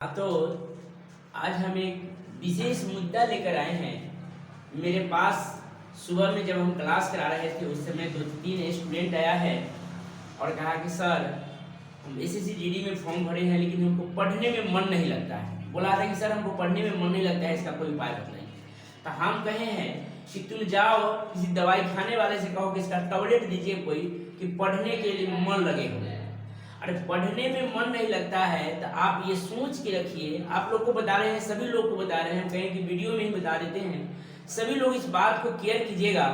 तो आज हम एक विशेष मुद्दा लेकर आए हैं। मेरे पास सुबह में जब हम क्लास करा रहे थे उस समय 2-3 स्टूडेंट आया है और कहा कि सर हम एसएससी जीडी में फॉर्म भरे हैं लेकिन हमको पढ़ने में मन नहीं लगता है। बोला था कि सर हमको पढ़ने में मन नहीं लगता है, इसका कोई उपाय बताइए। तो हम कहे हैं कि तुम जाओ किसी दवाई खाने वाले से कहो कि इसका टैबलेट दीजिए कोई कि पढ़ने के लिए मन लगे हो। अरे पढ़ने में मन नहीं लगता है तो आप ये सोच के रखिए। आप लोग को बता रहे हैं, सभी लोग को बता रहे हैं, हम कहें कि वीडियो में ही बता देते हैं। सभी लोग इस बात को केयर कीजिएगा।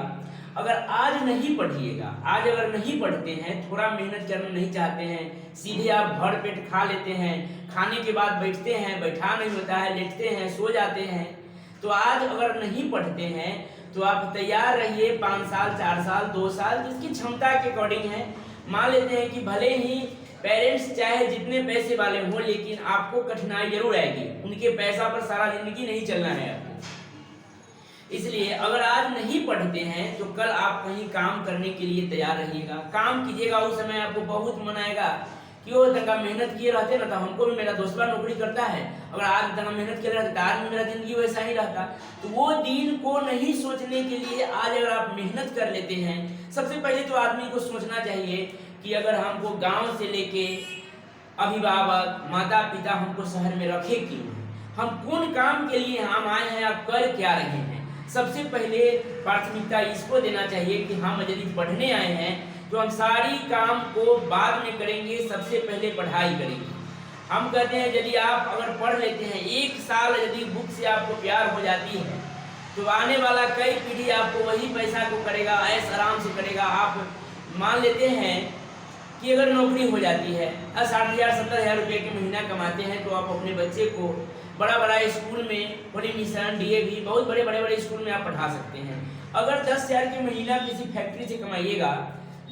अगर आज नहीं पढ़िएगा, आज अगर नहीं पढ़ते हैं, थोड़ा मेहनत करना नहीं चाहते हैं, सीधे आप भर पेट खा लेते हैं, खाने के बाद बैठते हैं, बैठा नहीं होता है, लेटते हैं, सो जाते हैं, तो आज अगर नहीं पढ़ते हैं तो आप तैयार रहिए 5 साल 4 साल 2 साल जिसकी क्षमता के अकॉर्डिंग है। मान लेते हैं कि भले ही पेरेंट्स चाहे जितने पैसे वाले हों लेकिन आपको कठिनाई जरूर आएगी, उनके पैसा पर सारा जिंदगी नहीं चलना है आपको। इसलिए अगर आज नहीं पढ़ते हैं तो कल आप कहीं काम करने के लिए तैयार रहिएगा, काम कीजिएगा। उस समय आपको बहुत मन आएगा कि वो तंगा मेहनत किए रहते ना तो हमको भी, मेरा दोस्त नौकरी करता है, अगर आज तंगा मेहनत किए रहते तो आज भी मेरा जिंदगी वैसा ही रहता। तो वो दिन को नहीं सोचने के लिए आज अगर आप मेहनत कर लेते हैं, सबसे पहले तो आदमी को सोचना चाहिए कि अगर हमको गांव से लेके अभिभावक माता पिता हमको शहर में रखे क्यों, हम कौन काम के लिए हम आए हैं, आप कर क्या रहे हैं। सबसे पहले प्राथमिकता इसको देना चाहिए कि हम यदि पढ़ने आए हैं तो हम सारी काम को बाद में करेंगे, सबसे पहले पढ़ाई करेंगे। हम कहते हैं यदि आप अगर पढ़ लेते हैं 1 साल यदि बुक से आपको प्यार हो जाती है तो आने वाला कई पीढ़ी आपको वही पैसा को करेगा, ऐश आराम से करेगा। आप मान लेते हैं कि अगर नौकरी हो जाती है 60,000-70,000 रुपये के महीना कमाते हैं तो आप अपने बच्चे को बड़ा बड़ा स्कूल में, बड़ी मिशन डीएवी बहुत बड़े स्कूल में आप पढ़ा सकते हैं। अगर 10,000 के महीना किसी फैक्ट्री से कमाइएगा,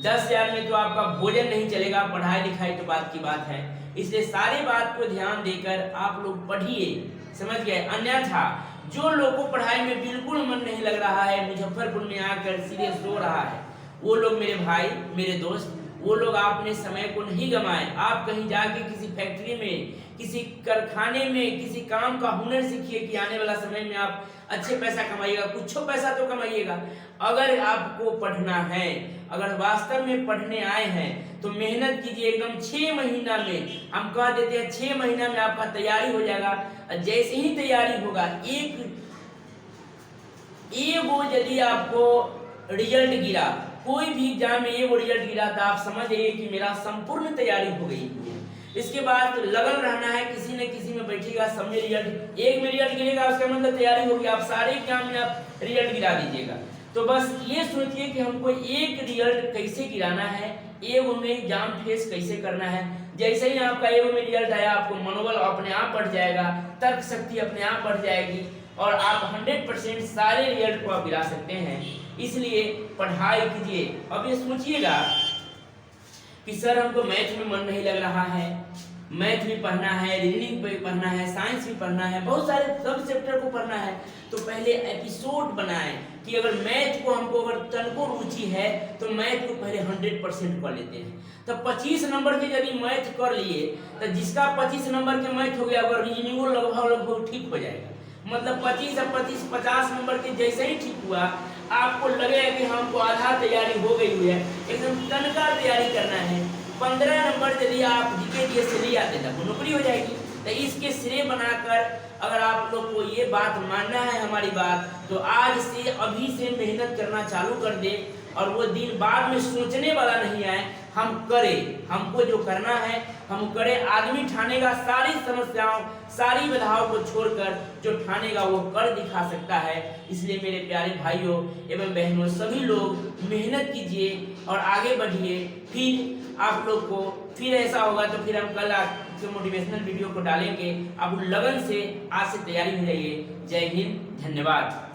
10,000 में तो आपका भोजन नहीं चलेगा, पढ़ाई लिखाई तो बात की बात है। इसलिए सारी बात को ध्यान देकर आप लोग पढ़िए, समझ गए। अन्यथा जो लोग को पढ़ाई में बिल्कुल मन नहीं लग रहा है, मुजफ्फरपुर में आकर सीरियस रो रहा है, वो लोग मेरे भाई मेरे दोस्त, वो लोग आपने समय को नहीं गंवाए। आप कहीं जाके किसी फैक्ट्री में, किसी कारखाने में, किसी काम का हुनर सीखिए कि आने वाला समय में आप अच्छे पैसा कमाइएगा, कुछ पैसा तो कमाइएगा। अगर आपको पढ़ना है, अगर वास्तव में पढ़ने आए हैं तो मेहनत कीजिए एकदम। 6 महीना में हम कह देते हैं 6 महीना में आपका तैयारी हो जाएगा। जैसे ही तैयारी होगा एक वो यदि आपको रिजल्ट गिरा, कोई भी एग्जाम में ये वो रिजल्ट गिरा था, आप समझ जाइए कि मेरा संपूर्ण तैयारी हो गई है। इसके बाद लगन रहना है, किसी न किसी में बैठिएगा, सब में रिजल्ट, एक में रिजल्ट गिरेगा उसका मतलब तैयारी होगी। आप सारे एग्जाम में आप रिजल्ट गिरा दीजिएगा। तो बस ये सोचिए कि हमको एक रिजल्ट कैसे गिराना है, एगो में एग्जाम फेस कैसे करना है। जैसे ही आपका एगो में रिजल्ट आया आपको मनोबल अपने आप बढ़ जाएगा, तर्क शक्ति अपने आप बढ़ जाएगी और आप 100% सारे रिजल्ट को आप गिरा सकते हैं। इसलिए पढ़ाई कीजिए। अब ये सोचिएगा कि सर हमको मैथ में मन नहीं लग रहा है, मैथ भी पढ़ना है, रीजनिंग भी पढ़ना है, साइंस भी पढ़ना है, बहुत सारे सब चैप्टर को पढ़ना है। तो पहले एपिसोड बनाएं कि अगर मैथ को हमको अगर तनको रुचि है तो मैथ को पहले 100% कर लेते हैं। तो 25 नंबर के यदि मैथ कर लिए तो जिसका 25 नंबर के मैथ हो गया अगर रीजनिंग लगभग ठीक हो जाएगा। मतलब 25 और 25 50 नंबर के जैसे ही ठीक हुआ आपको लगेगा कि हमको आधा तैयारी हो गई हुई है, एकदम तनका तैयारी करना है। 15 नंबर यदि आप जीके से ले आते तब नौकरी हो जाएगी। तो इसके श्रेय बनाकर अगर आप लोग को ये बात मानना है हमारी बात, तो आज से अभी से मेहनत करना चालू कर दे और वो दिन बाद में सोचने वाला नहीं आए। हम करें, हमको जो करना है हम करें। आदमी ठानेगा सारी समस्याओं, सारी बाधाओं को छोड़कर जो ठानेगा वो कर दिखा सकता है। इसलिए मेरे प्यारे भाइयों एवं बहनों सभी लोग मेहनत कीजिए और आगे बढ़िए। फिर आप लोग को फिर ऐसा होगा तो फिर हम कल आपके मोटिवेशनल वीडियो को डालेंगे। आप लगन से आज से तैयारी हो जाइए। जय हिंद, धन्यवाद।